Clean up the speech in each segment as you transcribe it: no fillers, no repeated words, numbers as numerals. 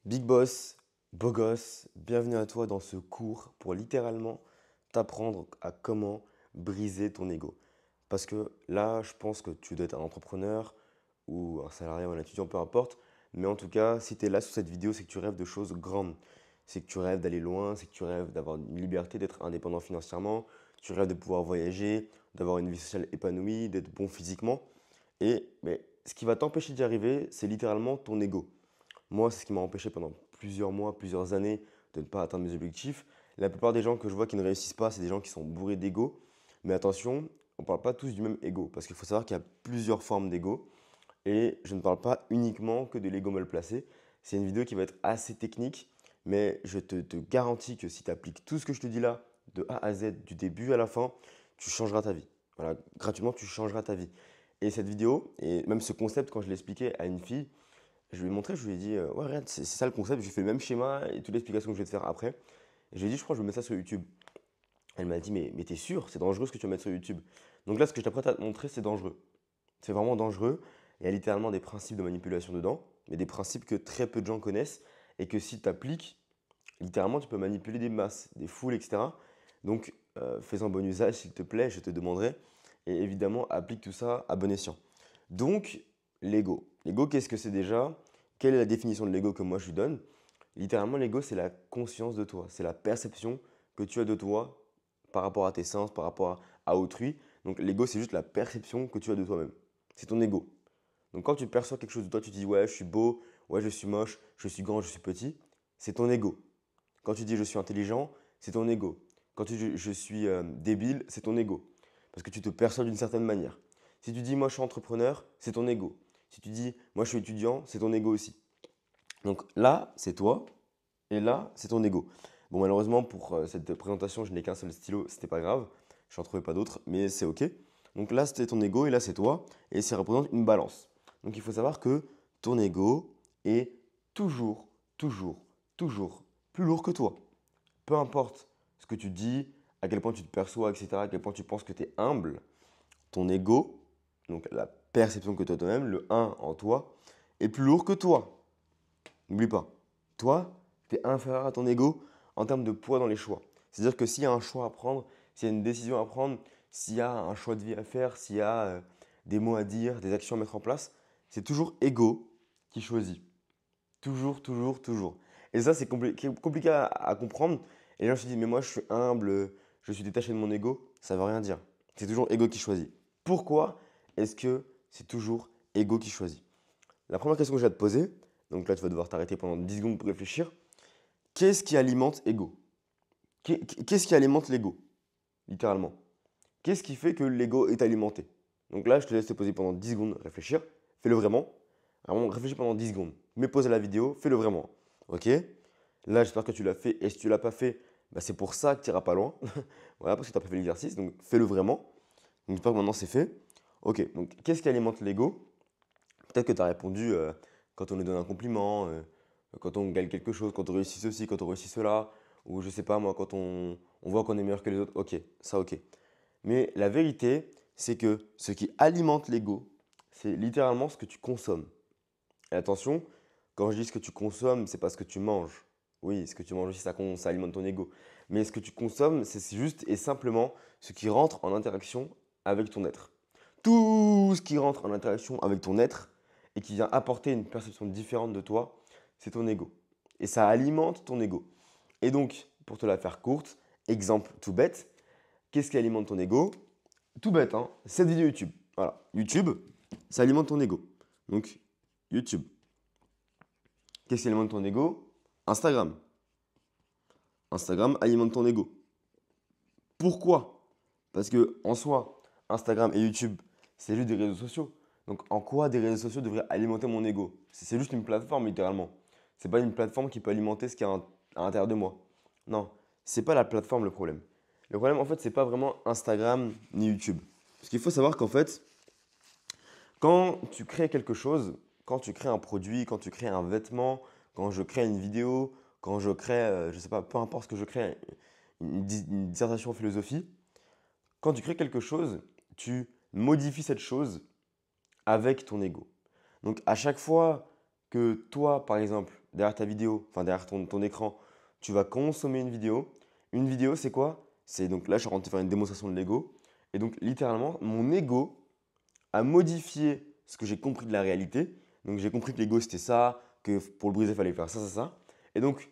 Big boss, beau gosse, bienvenue à toi dans ce cours pour littéralement t'apprendre à comment briser ton ego. Parce que là, je pense que tu dois être un entrepreneur ou un salarié ou un étudiant, peu importe. Mais en tout cas, si tu es là sur cette vidéo, c'est que tu rêves de choses grandes. C'est que tu rêves d'aller loin, c'est que tu rêves d'avoir une liberté, d'être indépendant financièrement. Tu rêves de pouvoir voyager, d'avoir une vie sociale épanouie, d'être bon physiquement. Mais ce qui va t'empêcher d'y arriver, c'est littéralement ton ego. Moi, c'est ce qui m'a empêché pendant plusieurs mois, plusieurs années de ne pas atteindre mes objectifs. La plupart des gens que je vois qui ne réussissent pas, c'est des gens qui sont bourrés d'ego. Mais attention, on ne parle pas tous du même ego, parce qu'il faut savoir qu'il y a plusieurs formes d'ego. Et je ne parle pas uniquement que de l'ego mal placé. C'est une vidéo qui va être assez technique, mais je te garantis que si tu appliques tout ce que je te dis là, de A à Z, du début à la fin, tu changeras ta vie. Voilà, gratuitement, tu changeras ta vie. Et cette vidéo, et même ce concept, quand je l'expliquais à une fille, je lui ai montré, je lui ai dit, ouais, regarde, c'est ça le concept. Je lui ai fait le même schéma et toute l'explication que je vais te faire après. Et je lui ai dit, je crois que je vais mettre ça sur YouTube. Elle m'a dit, mais t'es sûr, c'est dangereux ce que tu vas mettre sur YouTube. Donc là, ce que je t'apprête à te montrer, c'est dangereux. C'est vraiment dangereux. Il y a littéralement des principes de manipulation dedans, mais des principes que très peu de gens connaissent et que si tu appliques, littéralement, tu peux manipuler des masses, des foules, etc. Donc, fais-en bon usage, s'il te plaît, je te demanderai. Et évidemment, applique tout ça à bon escient. Donc, l'ego. L'ego, qu'est-ce que c'est déjà? Quelle est la définition de l'ego que moi je lui donne? Littéralement, l'ego, c'est la conscience de toi. C'est la perception que tu as de toi par rapport à tes sens, par rapport à autrui. Donc, l'ego, c'est juste la perception que tu as de toi-même. C'est ton ego. Donc, quand tu perçois quelque chose de toi, tu te dis, ouais, je suis beau, ouais, je suis moche, je suis grand, je suis petit. C'est ton ego. Quand tu dis je suis intelligent, c'est ton ego. Quand tu dis je suis débile, c'est ton ego. Parce que tu te perçois d'une certaine manière. Si tu dis moi je suis entrepreneur, c'est ton ego. Si tu dis moi je suis étudiant, c'est ton ego aussi. Donc là, c'est toi et là, c'est ton ego. Bon, malheureusement, pour cette présentation, je n'ai qu'un seul stylo, c'était pas grave. Je n'en trouvais pas d'autres, mais c'est OK. Donc là, c'était ton ego et là, c'est toi. Et ça représente une balance. Donc il faut savoir que ton ego est toujours, toujours, toujours plus lourd que toi. Peu importe ce que tu dis, à quel point tu te perçois, etc., à quel point tu penses que tu es humble, ton ego, donc la perception que tu as toi-même, le un en toi, est plus lourd que toi. N'oublie pas, toi, tu es inférieur à ton ego en termes de poids dans les choix. C'est-à-dire que s'il y a un choix à prendre, s'il y a une décision à prendre, s'il y a un choix de vie à faire, s'il y a des mots à dire, des actions à mettre en place, c'est toujours ego qui choisit. Toujours, toujours, toujours. Et ça, c'est compliqué à comprendre. Et les gens se disent, mais moi, je suis humble, je suis détaché de mon ego. Ça ne veut rien dire. C'est toujours ego qui choisit. Pourquoi est-ce que c'est toujours ego qui choisit? La première question que j'ai à te poser, donc là, tu vas devoir t'arrêter pendant 10 secondes pour réfléchir. Qu'est-ce qui alimente ego? Qu'est-ce qui alimente l'ego, littéralement? Qu'est-ce qui fait que l'ego est alimenté? Donc là, je te laisse te poser pendant 10 secondes, réfléchir. Fais-le vraiment. Vraiment, réfléchis pendant 10 secondes. Mets pause à la vidéo, fais-le vraiment. Ok? Là, j'espère que tu l'as fait. Et si tu ne l'as pas fait, bah, c'est pour ça que tu n'iras pas loin. Voilà, parce que tu n'as pas fait l'exercice. Donc fais-le vraiment. Donc j'espère que maintenant c'est fait. Ok, donc qu'est-ce qui alimente l'ego? Peut-être que tu as répondu quand on nous donne un compliment, quand on gagne quelque chose, quand on réussit ceci, quand on réussit cela. Ou je sais pas moi, quand on voit qu'on est meilleur que les autres. Ok, ça ok. Mais la vérité, c'est que ce qui alimente l'ego, c'est littéralement ce que tu consommes. Et attention, quand je dis ce que tu consommes, c'est pas ce que tu manges. Oui, ce que tu manges aussi, ça alimente ton ego. Mais ce que tu consommes, c'est juste et simplement ce qui rentre en interaction avec ton être. Tout ce qui rentre en interaction avec ton être et qui vient apporter une perception différente de toi, c'est ton ego. Et ça alimente ton ego. Et donc, pour te la faire courte, exemple tout bête, qu'est-ce qui alimente ton ego? Tout bête, hein, cette vidéo YouTube. Voilà, YouTube, ça alimente ton ego. Donc, YouTube. Qu'est-ce qui alimente ton ego? Instagram. Instagram alimente ton ego. Pourquoi? Parce que en soi, Instagram et YouTube, c'est juste des réseaux sociaux. Donc en quoi des réseaux sociaux devraient alimenter mon ego? C'est juste une plateforme littéralement. C'est pas une plateforme qui peut alimenter ce qu'il y a à l'intérieur de moi. Non, c'est pas la plateforme le problème. Le problème en fait, c'est pas vraiment Instagram ni YouTube. Parce qu'il faut savoir qu'en fait, quand tu crées quelque chose, quand tu crées un produit, quand tu crées un vêtement, quand je crée une vidéo, quand je crée, je sais pas, peu importe ce que je crée, une dissertation en philosophie, quand tu crées quelque chose, tu modifies cette chose avec ton ego. Donc à chaque fois que toi, par exemple, derrière ta vidéo, enfin derrière ton écran, tu vas consommer une vidéo. Une vidéo, c'est quoi? C'est donc là, je suis en train de te faire une démonstration de Lego. Et donc, littéralement, mon ego a modifié ce que j'ai compris de la réalité. Donc, j'ai compris que Lego, c'était ça, que pour le briser, il fallait faire ça, ça, ça. Et donc,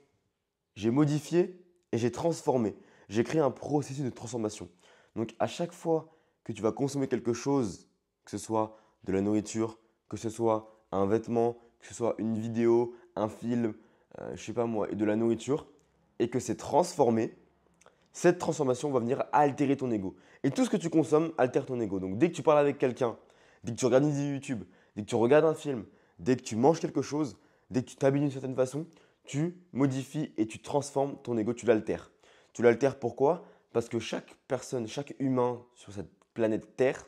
j'ai modifié et j'ai transformé. J'ai créé un processus de transformation. Donc, à chaque fois que tu vas consommer quelque chose, que ce soit de la nourriture, que ce soit un vêtement, que ce soit une vidéo, un film, je sais pas moi, et de la nourriture, et que c'est transformé, cette transformation va venir altérer ton ego. Et tout ce que tu consommes altère ton ego. Donc, dès que tu parles avec quelqu'un, dès que tu regardes une vidéo YouTube, dès que tu regardes un film, dès que tu manges quelque chose, dès que tu t'habilles d'une certaine façon, tu modifies et tu transformes ton ego, tu l'altères. Tu l'altères pourquoi? Parce que chaque personne, chaque humain sur cette planète Terre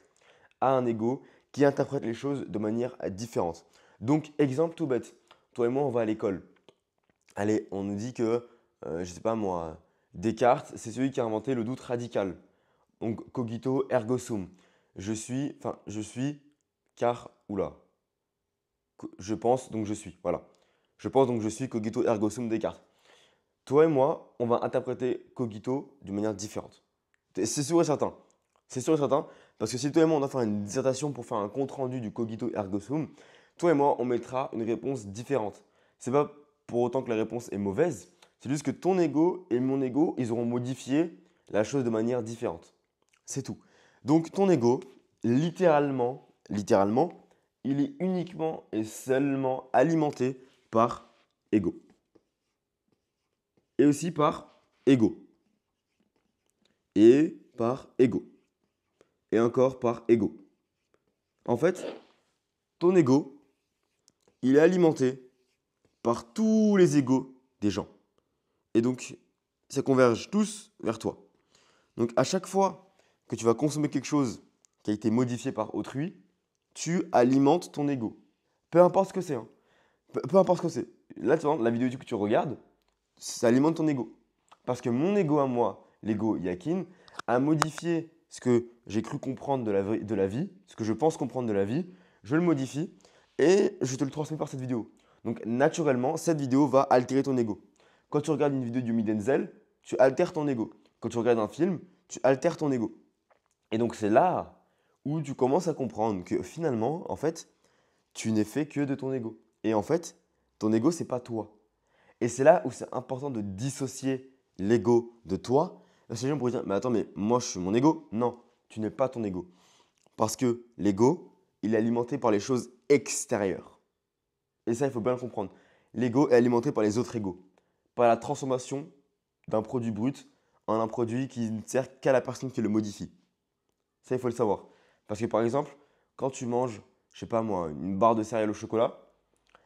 a un ego qui interprète les choses de manière différente. Donc, exemple tout bête, toi et moi, on va à l'école. Allez, on nous dit que, je ne sais pas moi, Descartes, c'est celui qui a inventé le doute radical. Donc, cogito ergo sum. Je suis, car, oula, je pense donc je suis. Voilà. Je pense donc je suis cogito ergo sum Descartes. Toi et moi, on va interpréter cogito d'une manière différente. C'est sûr et certain. C'est sûr et certain. Parce que si toi et moi, on doit faire une dissertation pour faire un compte-rendu du cogito ergo sum, toi et moi, on mettra une réponse différente. C'est pas pour autant que la réponse est mauvaise. C'est juste que ton ego et mon ego, ils auront modifié la chose de manière différente. C'est tout. Donc ton ego, littéralement, il est uniquement et seulement alimenté par ego. Et aussi par ego. Et par ego. Et encore par ego. En fait, ton ego, il est alimenté par tous les égos des gens. Et donc, ça converge tous vers toi. Donc, à chaque fois que tu vas consommer quelque chose qui a été modifié par autrui, tu alimentes ton ego. Peu importe ce que c'est. Hein. Peu importe ce que c'est. Là, tu vois, la vidéo YouTube que tu regardes, ça alimente ton ego. Parce que mon ego à moi, l'ego Yakin, a modifié ce que j'ai cru comprendre de la vie, ce que je pense comprendre de la vie, je le modifie et je te le transmets par cette vidéo. Donc naturellement, cette vidéo va altérer ton ego. Quand tu regardes une vidéo de Yumi Denzel, tu altères ton ego. Quand tu regardes un film, tu altères ton ego. Et donc c'est là où tu commences à comprendre que finalement, en fait, tu n'es fait que de ton ego. Et en fait, ton ego, c'est pas toi. Et c'est là où c'est important de dissocier l'ego de toi. Parce que les gens pourraient dire, mais attends, mais moi je suis mon ego. Non, tu n'es pas ton ego. Parce que l'ego, il est alimenté par les choses extérieures. Et ça, il faut bien le comprendre. L'ego est alimenté par les autres égos. Par la transformation d'un produit brut en un produit qui ne sert qu'à la personne qui le modifie. Ça, il faut le savoir. Parce que par exemple, quand tu manges, je sais pas moi, une barre de céréales au chocolat,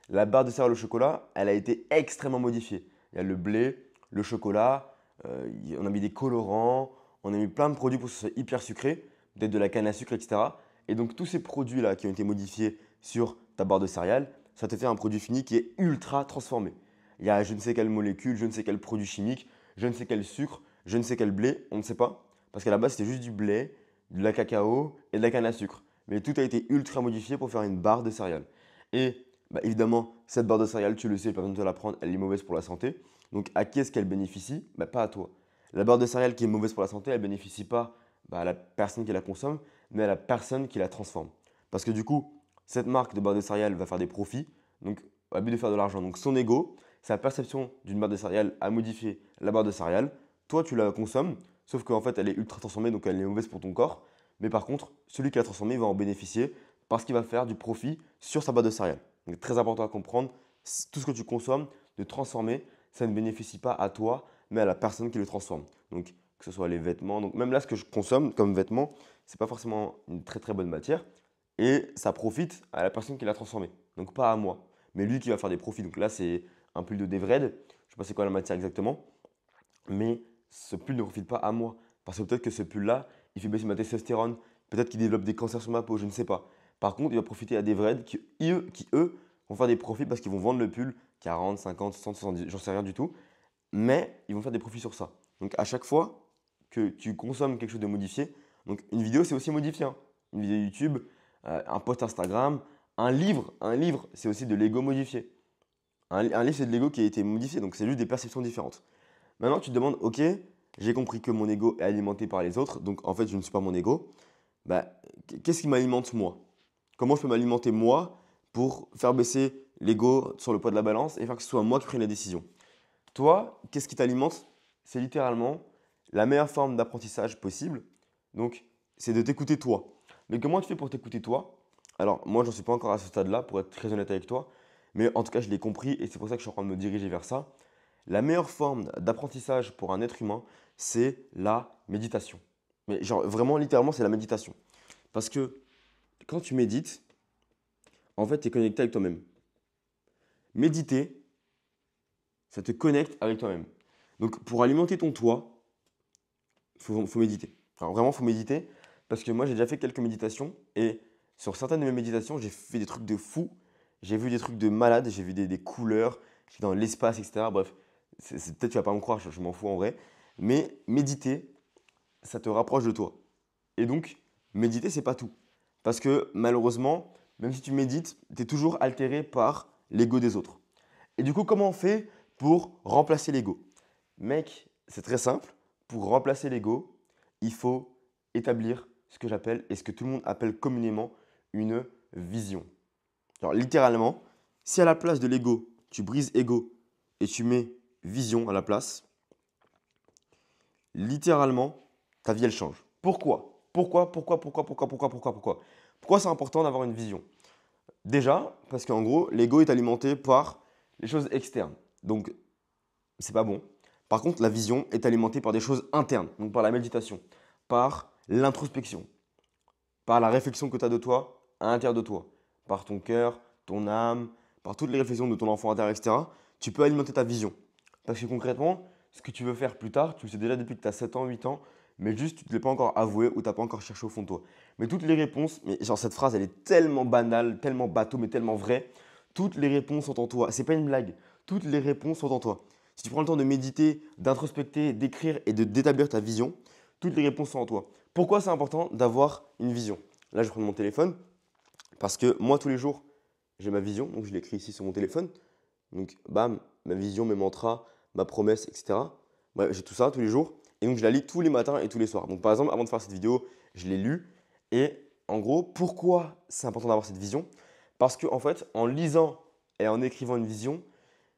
la barre de céréales au chocolat, elle a été extrêmement modifiée. Il y a le blé, le chocolat, on a mis des colorants, on a mis plein de produits pour que ce soit hyper sucré, peut-être de la canne à sucre, etc. Et donc tous ces produits-là qui ont été modifiés sur ta barre de céréales, ça te fait un produit fini qui est ultra transformé. Il y a je ne sais quelle molécule, je ne sais quel produit chimique, je ne sais quel sucre, je ne sais quel blé, on ne sait pas. Parce qu'à la base, c'était juste du blé, de la cacao et de la canne à sucre. Mais tout a été ultra modifié pour faire une barre de céréales. Et bah, évidemment, cette barre de céréales, tu le sais, personne ne te la prendre, elle est mauvaise pour la santé. Donc à qui est-ce qu'elle bénéficie? Bah, pas à toi. La barre de céréales qui est mauvaise pour la santé, elle ne bénéficie pas à la personne qui la consomme, mais à la personne qui la transforme. Parce que du coup, cette marque de barre de céréales va faire des profits, donc à but de faire de l'argent. Donc son ego, sa perception d'une barre de céréales a modifié la barre de céréales. Toi, tu la consommes, sauf qu'en fait, elle est ultra transformée, donc elle est mauvaise pour ton corps. Mais par contre, celui qui l'a transformée va en bénéficier parce qu'il va faire du profit sur sa barre de céréales. Donc très important à comprendre, tout ce que tu consommes, de transformer, ça ne bénéficie pas à toi, mais à la personne qui le transforme. Donc que ce soit les vêtements, donc même là ce que je consomme comme vêtements, ce n'est pas forcément une très très bonne matière et ça profite à la personne qui l'a transformé. Donc pas à moi, mais lui qui va faire des profits. Donc là c'est un pull de Devred, je ne sais pas c'est quoi la matière exactement, mais ce pull ne profite pas à moi. Parce que peut-être que ce pull-là, il fait baisser ma testostérone, peut-être qu'il développe des cancers sur ma peau, je ne sais pas. Par contre, il va profiter à des vrais qui eux, vont faire des profits parce qu'ils vont vendre le pull 40, 50, 60, 70, j'en sais rien du tout. Mais ils vont faire des profits sur ça. Donc à chaque fois que tu consommes quelque chose de modifié, donc une vidéo c'est aussi modifié. Hein. Une vidéo YouTube, un post Instagram, un livre c'est aussi de l'ego modifié. Un livre, c'est de l'ego qui a été modifié, donc c'est juste des perceptions différentes. Maintenant, tu te demandes, ok, j'ai compris que mon ego est alimenté par les autres, donc en fait, je ne suis pas mon ego. Bah, qu'est-ce qui m'alimente moi? Comment je peux m'alimenter moi pour faire baisser l'ego sur le poids de la balance et faire que ce soit moi qui prenne les décisions? Toi, qu'est-ce qui t'alimente? C'est littéralement la meilleure forme d'apprentissage possible. Donc, c'est de t'écouter toi. Mais comment tu fais pour t'écouter toi? Alors, moi, j'en suis pas encore à ce stade-là, pour être très honnête avec toi. Mais en tout cas, je l'ai compris et c'est pour ça que je suis en train de me diriger vers ça. La meilleure forme d'apprentissage pour un être humain, c'est la méditation. Mais genre, vraiment, littéralement, c'est la méditation. Parce que quand tu médites, en fait, tu es connecté avec toi-même. Méditer, ça te connecte avec toi-même. Donc, pour alimenter ton toi, faut méditer. Alors, vraiment, il faut méditer. Parce que moi, j'ai déjà fait quelques méditations. Et sur certaines de mes méditations, j'ai fait des trucs de fou. J'ai vu des trucs de malade. J'ai vu des couleurs. J'étais dans l'espace, etc. Bref, peut-être tu vas pas me croire, je m'en fous en vrai. Mais méditer, ça te rapproche de toi. Et donc, méditer, c'est pas tout. Parce que malheureusement, même si tu médites, tu es toujours altéré par l'ego des autres. Et du coup, comment on fait pour remplacer l'ego? Mec, c'est très simple. Pour remplacer l'ego, il faut établir ce que j'appelle et ce que tout le monde appelle communément une vision. Alors, littéralement, si à la place de l'ego, tu brises ego et tu mets vision à la place, littéralement, ta vie, elle change. Pourquoi? Pourquoi c'est important d'avoir une vision? Déjà, parce qu'en gros, l'ego est alimenté par les choses externes. Donc, c'est pas bon. Par contre, la vision est alimentée par des choses internes, donc par la méditation, par l'introspection, par la réflexion que tu as de toi à l'intérieur de toi, par ton cœur, ton âme, par toutes les réflexions de ton enfant intérieur, etc. Tu peux alimenter ta vision. Parce que concrètement, ce que tu veux faire plus tard, tu le sais déjà depuis que tu as 7 ans, 8 ans, mais juste tu ne te l'es pas encore avoué ou tu n'as pas encore cherché au fond de toi. Mais toutes les réponses, mais genre cette phrase, elle est tellement banale, tellement bateau, mais tellement vraie. Toutes les réponses sont en toi. C'est pas une blague. Toutes les réponses sont en toi. Si tu prends le temps de méditer, d'introspecter, d'écrire et d'établir ta vision, toutes les réponses sont en toi. Pourquoi c'est important d'avoir une vision? Là, je prends mon téléphone parce que moi, tous les jours, j'ai ma vision. Donc, je l'écris ici sur mon téléphone. Donc, bam, ma vision, mes mantras, ma promesse, etc. Bref, j'ai tout ça tous les jours. Et donc, je la lis tous les matins et tous les soirs. Donc, par exemple, avant de faire cette vidéo, je l'ai lue. Et en gros, pourquoi c'est important d'avoir cette vision? Parce que, en fait, en lisant et en écrivant une vision,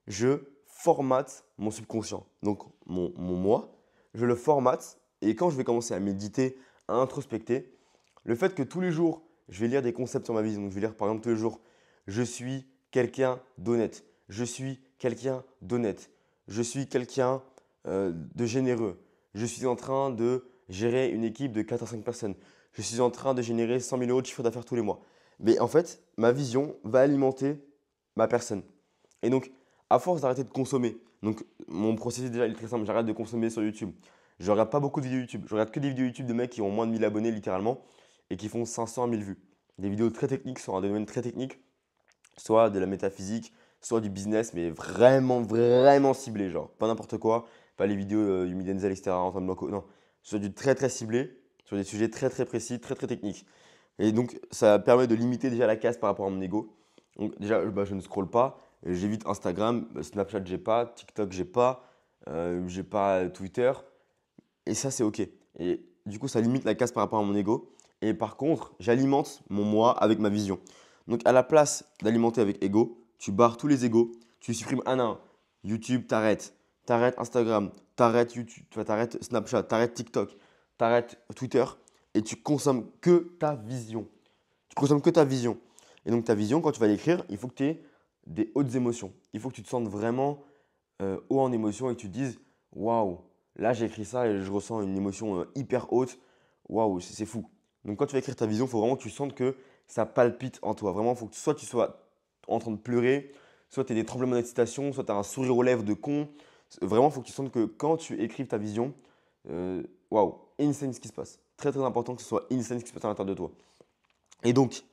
je formate mon subconscient. Donc, mon moi, je le formate. Et quand je vais commencer à méditer, à introspecter, le fait que tous les jours, je vais lire des concepts sur ma vision. Donc, je vais lire par exemple tous les jours, je suis quelqu'un d'honnête. Je suis quelqu'un d'honnête. Je suis quelqu'un de généreux. Je suis en train de gérer une équipe de 4 à 5 personnes. Je suis en train de générer 100 000 euros de chiffre d'affaires tous les mois. Mais en fait, ma vision va alimenter ma personne. Et donc, à force d'arrêter de consommer, donc mon processus déjà il est très simple, j'arrête de consommer sur YouTube. Je regarde pas beaucoup de vidéos YouTube. Je regarde que des vidéos YouTube de mecs qui ont moins de 1000 abonnés littéralement et qui font 500 000 vues. Des vidéos très techniques sur un domaine très technique, soit de la métaphysique, soit du business, mais vraiment, vraiment ciblé. Genre, pas n'importe quoi, pas les vidéos Yumi Denzel, etc., Antoine Blanco, non. Sur du très, très ciblé, sur des sujets très, très précis, très, très techniques. Et donc, ça permet de limiter déjà la casse par rapport à mon ego. Donc, déjà, bah, je ne scrolle pas. J'évite Instagram, Snapchat, j'ai pas, TikTok, j'ai pas Twitter. Et ça, c'est OK. Et du coup, ça limite la casse par rapport à mon ego. Et par contre, j'alimente mon moi avec ma vision. Donc, à la place d'alimenter avec ego, tu barres tous les égos, tu supprimes un à un. YouTube, t'arrêtes. T'arrêtes Instagram, t'arrêtes YouTube, t'arrêtes Snapchat, t'arrêtes TikTok, t'arrêtes Twitter et tu consommes que ta vision. Tu consommes que ta vision. Et donc, ta vision, quand tu vas l'écrire, il faut que tu aies des hautes émotions. Il faut que tu te sentes vraiment haut en émotion et que tu te dises waouh, là j'ai écrit ça et je ressens une émotion hyper haute. Waouh, c'est fou. Donc quand tu vas écrire ta vision, il faut vraiment que tu sentes que ça palpite en toi. Vraiment, il faut que soit tu sois en train de pleurer, soit tu aies des tremblements d'excitation, soit tu as un sourire aux lèvres de con. Vraiment, il faut que tu sentes que quand tu écrives ta vision, waouh, insane ce qui se passe. Très très important que ce soit insane ce qui se passe à l'intérieur de toi. Et donc,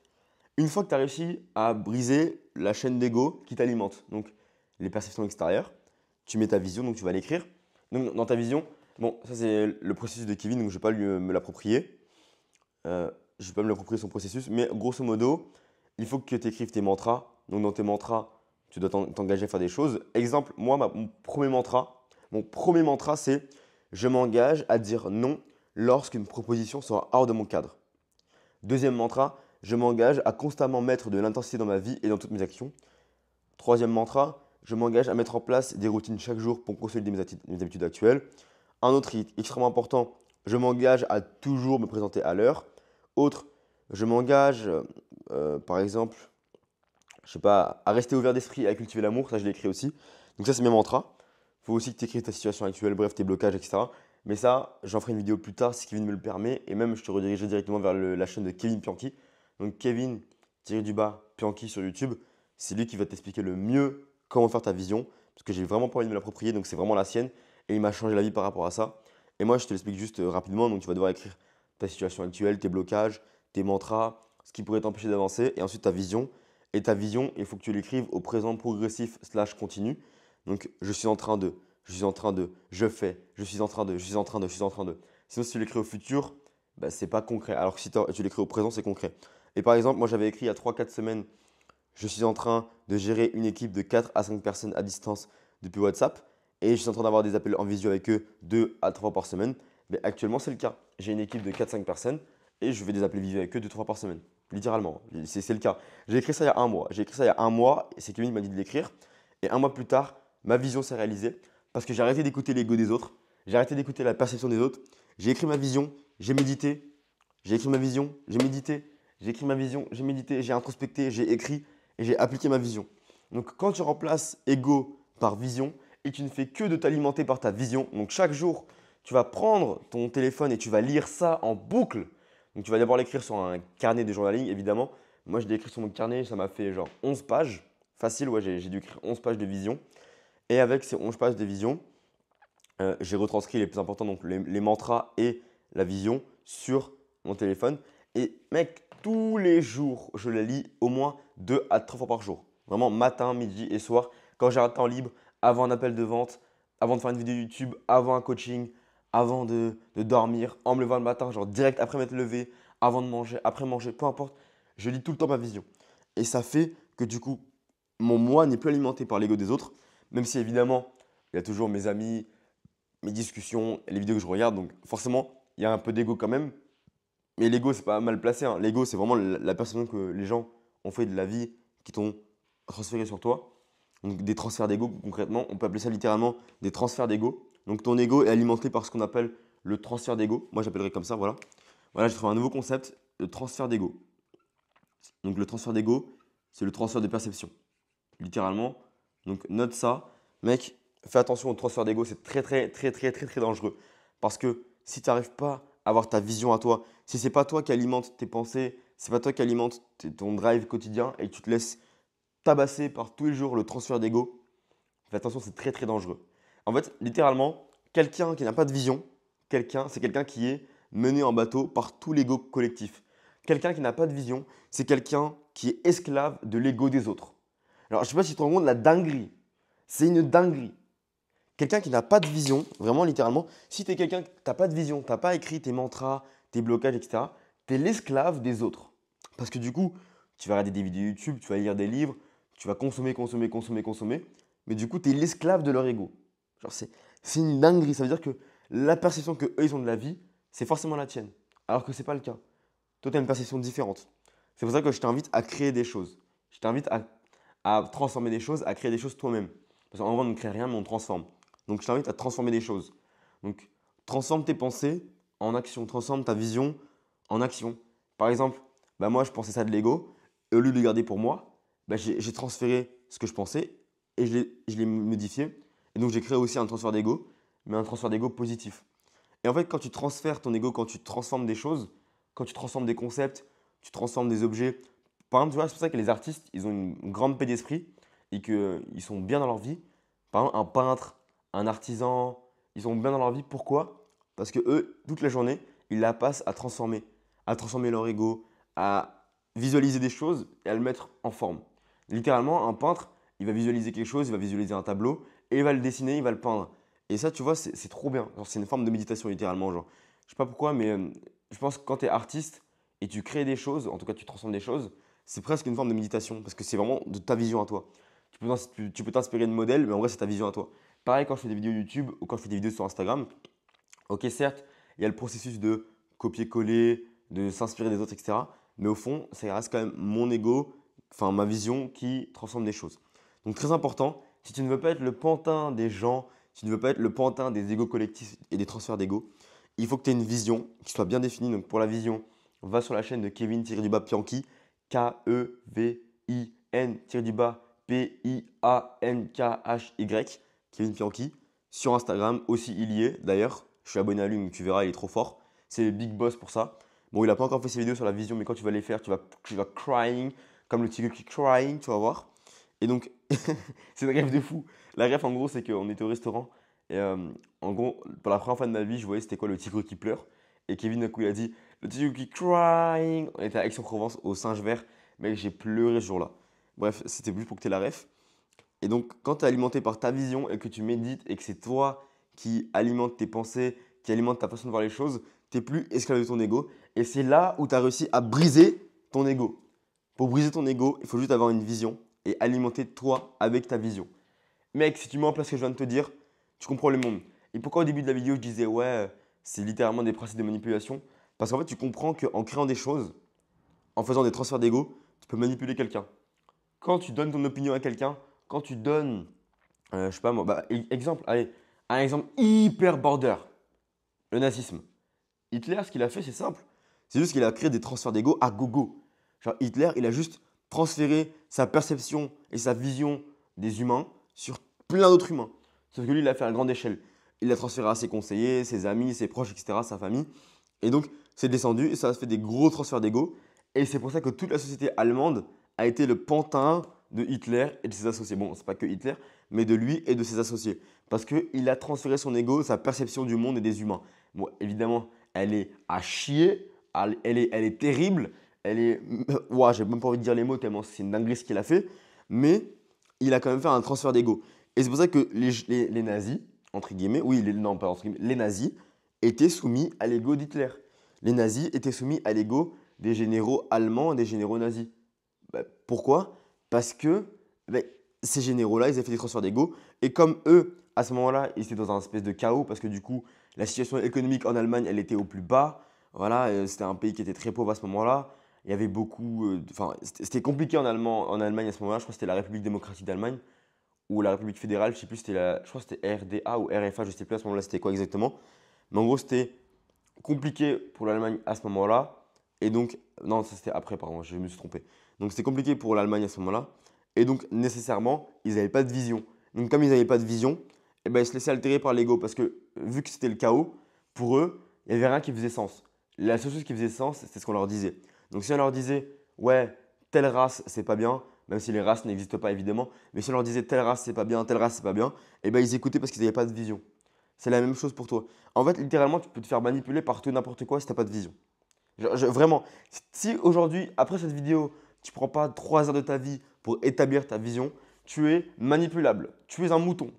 une fois que tu as réussi à briser la chaîne d'ego qui t'alimente, donc les perceptions extérieures, tu mets ta vision, donc tu vas l'écrire. Donc dans ta vision, bon, ça c'est le processus de Kevin, donc je ne vais pas me l'approprier. Je ne vais pas me l'approprier son processus, mais grosso modo, il faut que tu écrives tes mantras. Donc dans tes mantras, tu dois t'engager à faire des choses. Exemple, moi, mon premier mantra, c'est je m'engage à dire non lorsqu'une proposition sera hors de mon cadre. Deuxième mantra, je m'engage à constamment mettre de l'intensité dans ma vie et dans toutes mes actions. Troisième mantra, je m'engage à mettre en place des routines chaque jour pour consolider mes habitudes actuelles. Un autre extrêmement important, je m'engage à toujours me présenter à l'heure. Autre, je m'engage, par exemple, je sais pas, à rester ouvert d'esprit et à cultiver l'amour. Ça, je l'ai écrit aussi. Donc ça, c'est mes mantras. Il faut aussi que tu écrives ta situation actuelle, bref, tes blocages, etc. Mais ça, j'en ferai une vidéo plus tard si Kevin me le permet. Et même, je te redirigerai directement vers la chaîne de Kevin Pianki. Donc Kevin, tiré du bas, Pianki sur YouTube. C'est lui qui va t'expliquer le mieux comment faire ta vision. Parce que j'ai vraiment pas envie de me l'approprier, donc c'est vraiment la sienne. Et il m'a changé la vie par rapport à ça. Et moi, je te l'explique juste rapidement. Donc tu vas devoir écrire ta situation actuelle, tes blocages, tes mantras, ce qui pourrait t'empêcher d'avancer. Et ensuite ta vision. Et ta vision, il faut que tu l'écrives au présent progressif / continu. Donc, je suis en train de, je suis en train de, je fais, je suis en train de, je suis en train de, je suis en train de. Sinon, si tu l'écris au futur, bah, ce n'est pas concret. Alors que si tu l'écris au présent, c'est concret. Et par exemple, moi, j'avais écrit il y a 3 4 semaines, je suis en train de gérer une équipe de 4 à 5 personnes à distance depuis WhatsApp. Et je suis en train d'avoir des appels en visio avec eux 2 à 3 par semaine. Mais actuellement, c'est le cas. J'ai une équipe de 4 5 personnes et je fais des appels visio avec eux 2 3 par semaine. Littéralement, c'est le cas. J'ai écrit ça il y a un mois. J'ai écrit ça il y a un mois et c'est Kevin qui m'a dit de l'écrire. Et un mois plus tard, ma vision s'est réalisée parce que j'ai arrêté d'écouter l'ego des autres. J'ai arrêté d'écouter la perception des autres. J'ai écrit ma vision, j'ai médité. J'ai écrit ma vision, j'ai médité. J'ai écrit ma vision, j'ai médité, j'ai introspecté, j'ai écrit et j'ai appliqué ma vision. Donc quand tu remplaces ego par vision et tu ne fais que de t'alimenter par ta vision, donc chaque jour, tu vas prendre ton téléphone et tu vas lire ça en boucle. Donc tu vas d'abord l'écrire sur un carnet de journaling, évidemment. Moi, je l'ai écrit sur mon carnet, ça m'a fait genre 11 pages. Facile, ouais, j'ai dû écrire 11 pages de vision. Et avec ces 11 pages de vision, j'ai retranscrit les plus importants, donc les mantras et la vision sur mon téléphone. Et mec, tous les jours, je la lis au moins 2 à 3 fois par jour. Vraiment matin, midi et soir. Quand j'ai un temps libre, avant un appel de vente, avant de faire une vidéo YouTube, avant un coaching, avant de dormir, en me levant le matin, genre direct après m'être levé, avant de manger, après manger, peu importe. Je lis tout le temps ma vision. Et ça fait que du coup, mon moi n'est plus alimenté par l'ego des autres, même si évidemment, il y a toujours mes amis, mes discussions, les vidéos que je regarde. Donc forcément, il y a un peu d'ego quand même. Mais l'ego, c'est pas mal placé, hein. L'ego, c'est vraiment la perception que les gens ont fait de la vie qui t'ont transféré sur toi. Donc des transferts d'ego, concrètement, on peut appeler ça littéralement des transferts d'ego. Donc ton ego est alimenté par ce qu'on appelle le transfert d'ego. Moi, j'appellerais comme ça, voilà. Voilà, j'ai trouvé un nouveau concept, le transfert d'ego. Donc le transfert d'ego, c'est le transfert de perception. Littéralement. Donc note ça. Mec, fais attention au transfert d'ego, c'est très très très très très très dangereux. Parce que si tu n'arrives pas à avoir ta vision à toi, si c'est pas toi qui alimente tes pensées, c'est pas toi qui alimente ton drive quotidien et que tu te laisses tabasser par tous les jours le transfert d'ego, fais attention, c'est très très dangereux. En fait, littéralement, quelqu'un qui n'a pas de vision, c'est quelqu'un qui est mené en bateau par tout l'ego collectif. Quelqu'un qui n'a pas de vision, c'est quelqu'un qui est esclave de l'ego des autres. Alors, je ne sais pas si tu te rends compte de la dinguerie. C'est une dinguerie. Quelqu'un qui n'a pas de vision, vraiment littéralement, si tu es quelqu'un qui n'a pas de vision, tu n'as pas écrit tes mantras, tes blocages, etc., tu es l'esclave des autres. Parce que du coup, tu vas regarder des vidéos YouTube, tu vas lire des livres, tu vas consommer, consommer, consommer, consommer, mais du coup, tu es l'esclave de leur ego. Genre, c'est une dinguerie. Ça veut dire que la perception qu'eux, ils ont de la vie, c'est forcément la tienne. Alors que ce n'est pas le cas. Toi, tu as une perception différente. C'est pour ça que je t'invite à créer des choses. Je t'invite à transformer des choses, à créer des choses toi-même. Parce qu'en vrai, on ne crée rien, mais on transforme. Donc, je t'invite à transformer des choses. Donc, transforme tes pensées en action. Transforme ta vision en action. Par exemple, bah moi, je pensais ça de l'ego. Et au lieu de le garder pour moi, bah j'ai transféré ce que je pensais et je l'ai modifié. Et donc, j'ai créé aussi un transfert d'ego, mais un transfert d'ego positif. Et en fait, quand tu transfères ton ego, quand tu transformes des choses, quand tu transformes des concepts, tu transformes des objets. Par exemple, tu vois, c'est pour ça que les artistes, ils ont une grande paix d'esprit et qu'ils sont bien dans leur vie. Par exemple, un peintre, un artisan, ils sont bien dans leur vie. Pourquoi? Parce que eux, toute la journée, ils la passent à transformer leur ego, à visualiser des choses et à le mettre en forme. Littéralement, un peintre, il va visualiser quelque chose, il va visualiser un tableau et il va le dessiner, il va le peindre. Et ça, tu vois, c'est trop bien. C'est une forme de méditation, littéralement. Genre. Je sais pas pourquoi, mais je pense que quand tu es artiste et tu crées des choses, en tout cas tu transformes des choses, c'est presque une forme de méditation parce que c'est vraiment de ta vision à toi. Tu peux t'inspirer de modèles, mais en vrai, c'est ta vision à toi. Pareil quand je fais des vidéos YouTube ou quand je fais des vidéos sur Instagram. Ok, certes, il y a le processus de copier-coller, de s'inspirer des autres, etc. Mais au fond, ça reste quand même mon ego, enfin ma vision qui transforme des choses. Donc très important, si tu ne veux pas être le pantin des gens, si tu ne veux pas être le pantin des égos collectifs et des transferts d'ego, il faut que tu aies une vision qui soit bien définie. Donc pour la vision, va sur la chaîne de Kevin-Pianki, K-E-V-I-N-P-I-A-N-K-H-Y, Kevin Pianki. Sur Instagram aussi, il y est d'ailleurs. Je suis abonné à lui, donc tu verras, il est trop fort. C'est le big boss pour ça. Bon, il n'a pas encore fait ses vidéos sur la vision, mais quand tu vas les faire, tu vas crying, comme le tigre qui crying, tu vas voir. Et donc, c'est une rêve de fou. La rêve, en gros, c'est qu'on était au restaurant. Et en gros, pour la première fois de ma vie, je voyais c'était quoi le tigre qui pleure. Et Kevin, d'un coup, il a dit le tigre qui crying. On était à Aix-en-Provence, au Singe Vert. Mec, j'ai pleuré ce jour-là. Bref, c'était plus pour que tu aies la ref. Et donc, quand tu es alimenté par ta vision et que tu médites et que c'est toi qui alimente tes pensées, qui alimente ta façon de voir les choses, tu n'es plus esclave de ton ego. Et c'est là où tu as réussi à briser ton ego. Pour briser ton ego, il faut juste avoir une vision et alimenter toi avec ta vision. Mec, si tu mets en place ce que je viens de te dire, tu comprends le monde. Et pourquoi au début de la vidéo, je disais ouais, c'est littéralement des principes de manipulation? Parce qu'en fait, tu comprends qu'en créant des choses, en faisant des transferts d'ego, tu peux manipuler quelqu'un. Quand tu donnes ton opinion à quelqu'un, quand tu donnes, je sais pas moi, exemple, allez, un exemple hyper border, le nazisme. Hitler, ce qu'il a fait, c'est simple. C'est juste qu'il a créé des transferts d'ego à gogo. Genre Hitler, il a juste transféré sa perception et sa vision des humains sur plein d'autres humains. Sauf que lui, il l'a fait à grande échelle. Il l'a transféré à ses conseillers, ses amis, ses proches, etc., sa famille. Et donc, c'est descendu et ça a fait des gros transferts d'ego. Et c'est pour ça que toute la société allemande a été le pantin de Hitler et de ses associés. Bon, c'est pas que Hitler, mais de lui et de ses associés. Parce qu'il a transféré son ego, sa perception du monde et des humains. Bon, évidemment, elle est à chier, elle est terrible, elle est. Ouah, j'ai même pas envie de dire les mots tellement c'est une dinguerie ce qu'il a fait, mais il a quand même fait un transfert d'ego. Et c'est pour ça que les nazis, entre guillemets, oui, non, pas entre guillemets, les nazis étaient soumis à l'ego d'Hitler. Les nazis étaient soumis à l'ego des généraux allemands et des généraux nazis. Pourquoi? Parce que bah, ces généraux-là, ils avaient fait des transferts d'ego. Et comme eux, à ce moment-là, ils étaient dans un espèce de chaos parce que du coup, la situation économique en Allemagne, elle était au plus bas. Voilà, c'était un pays qui était très pauvre à ce moment-là. Il y avait beaucoup. Enfin, c'était compliqué en Allemagne à ce moment-là. Je crois que c'était la République démocratique d'Allemagne ou la République fédérale. Je sais plus, je crois que c'était RDA ou RFA, je sais plus à ce moment-là, c'était quoi exactement. Mais en gros, c'était compliqué pour l'Allemagne à ce moment-là. Et donc, non, ça c'était après, pardon, je me suis trompé. Donc c'était compliqué pour l'Allemagne à ce moment-là. Et donc, nécessairement, ils n'avaient pas de vision. Donc, comme ils n'avaient pas de vision, eh ben, ils se laissaient altérer par l'ego. Parce que vu que c'était le chaos, pour eux, il n'y avait rien qui faisait sens. La seule chose qui faisait sens, c'est ce qu'on leur disait. Donc, si on leur disait, ouais, telle race, c'est pas bien, même si les races n'existent pas évidemment, mais si on leur disait telle race, c'est pas bien, telle race, c'est pas bien, eh ben, ils écoutaient parce qu'ils n'avaient pas de vision. C'est la même chose pour toi. En fait, littéralement, tu peux te faire manipuler par tout n'importe quoi si tu n'as pas de vision. Vraiment, si aujourd'hui, après cette vidéo, tu ne prends pas 3 heures de ta vie pour établir ta vision, tu es manipulable. Tu es un mouton.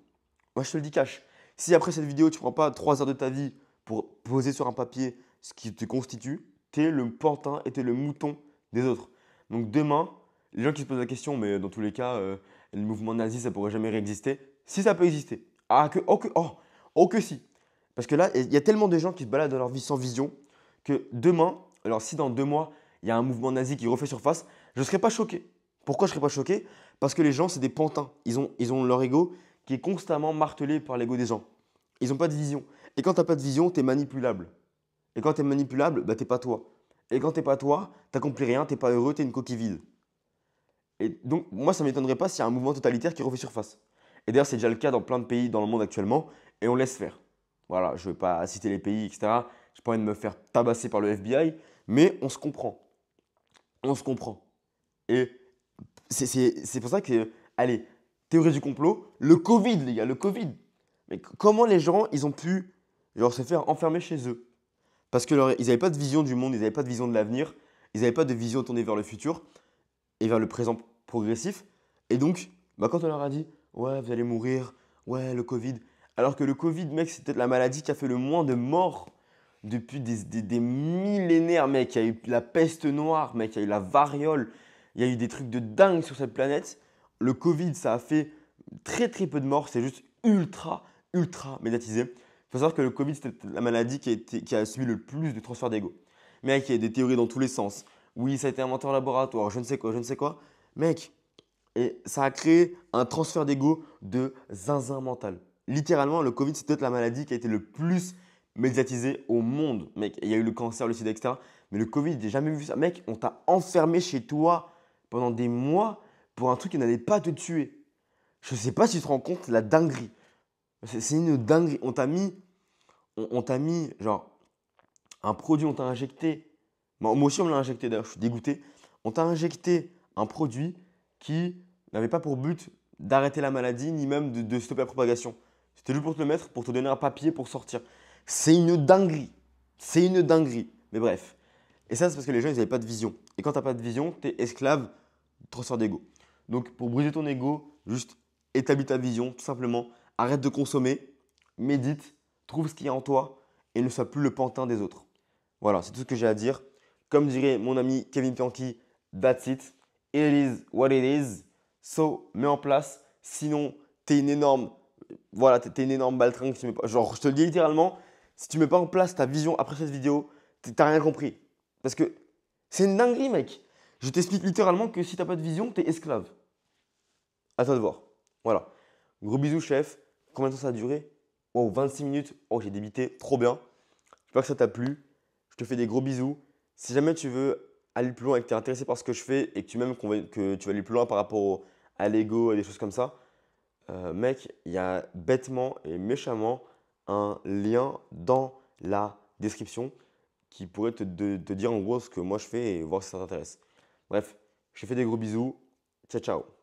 Moi, je te le dis cash. Si après cette vidéo, tu ne prends pas 3 heures de ta vie pour poser sur un papier ce qui te constitue, tu es le pantin et tu es le mouton des autres. Donc demain, les gens qui se posent la question, mais dans tous les cas, le mouvement nazi, ça pourrait jamais réexister. Si ça peut exister. Oh que si. Parce que là, il y a tellement de gens qui se baladent dans leur vie sans vision que demain, alors si dans 2 mois, il y a un mouvement nazi qui refait surface, je ne serais pas choqué. Pourquoi je ne serais pas choqué? Parce que les gens, c'est des pantins. Ils ont leur ego qui est constamment martelé par l'ego des gens. Ils n'ont pas de vision. Et quand tu n'as pas de vision, tu es manipulable. Et quand tu es manipulable, bah, tu n'es pas toi. Et quand tu n'es pas toi, tu n'accomplis rien, tu n'es pas heureux, tu es une coquille vide. Et donc, moi, ça ne m'étonnerait pas s'il y a un mouvement totalitaire qui refait surface. Et d'ailleurs, c'est déjà le cas dans plein de pays dans le monde actuellement, et on laisse faire. Voilà, je ne vais pas citer les pays, etc. Je n'ai pas envie de me faire tabasser par le FBI, mais on se comprend. On se comprend. Et c'est pour ça que, allez, théorie du complot, le Covid, les gars, le Covid. Mais comment les gens, ils ont pu genre, se faire enfermer chez eux? Parce qu'ils n'avaient pas de vision du monde, ils n'avaient pas de vision de l'avenir, ils n'avaient pas de vision tournée vers le futur et vers le présent progressif. Et donc, quand on leur a dit, ouais, vous allez mourir, ouais, le Covid. Alors que le Covid, mec, c'est peut-être la maladie qui a fait le moins de morts depuis des millénaires, mec. Il y a eu la peste noire, mec, il y a eu la variole, il y a eu des trucs de dingue sur cette planète. le Covid, ça a fait très très peu de morts. C'est juste ultra, ultra médiatisé. Il faut savoir que le Covid, c'était la maladie qui a subi le plus de transferts d'ego. Mec, il y a des théories dans tous les sens. Oui, ça a été inventé en laboratoire, je ne sais quoi, je ne sais quoi. Mec, et ça a créé un transfert d'ego de zinzin mental. Littéralement, le Covid, c'est peut-être la maladie qui a été le plus médiatisée au monde. Mec, il y a eu le cancer, le sida, etc. Mais le Covid, j'ai jamais vu ça. Mec, on t'a enfermé chez toi pendant des mois pour un truc qui n'allait pas te tuer. Je ne sais pas si tu te rends compte la dinguerie. C'est une dinguerie. On t'a mis genre un produit, on t'a injecté. Moi aussi, on me l'a injecté d'ailleurs, je suis dégoûté. On t'a injecté un produit qui n'avait pas pour but d'arrêter la maladie ni même de stopper la propagation. C'était juste pour te le mettre, pour te donner un papier pour sortir. C'est une dinguerie. C'est une dinguerie. Mais bref. Et ça, c'est parce que les gens, ils n'avaient pas de vision. Et quand tu n'as pas de vision, tu es esclave du transfert d'ego. Donc, pour briser ton ego, juste établis ta vision, tout simplement. Arrête de consommer, médite, trouve ce qu'il y a en toi et ne sois plus le pantin des autres. Voilà, c'est tout ce que j'ai à dire. Comme dirait mon ami Kevin Pianki, that's it. It is what it is. So, mets en place. Sinon, t'es une énorme, voilà, t'es une énorme baltringue. Genre, je te le dis littéralement, si tu mets pas en place ta vision après cette vidéo, t'as rien compris. Parce que c'est une dinguerie, mec. Je t'explique littéralement que si t'as pas de vision, t'es esclave. À toi de voir. Voilà. Gros bisous, chef. Combien de temps ça a duré? Oh, 26 minutes. Oh, j'ai débité. Trop bien. J'espère que ça t'a plu. Je te fais des gros bisous. Si jamais tu veux aller plus loin et que tu es intéressé par ce que je fais et que que tu vas aller plus loin par rapport à l'ego et des choses comme ça, mec, il y a bêtement et méchamment un lien dans la description qui pourrait te dire en gros ce que moi je fais et voir si ça t'intéresse. Bref, je te fais des gros bisous. Ciao, ciao.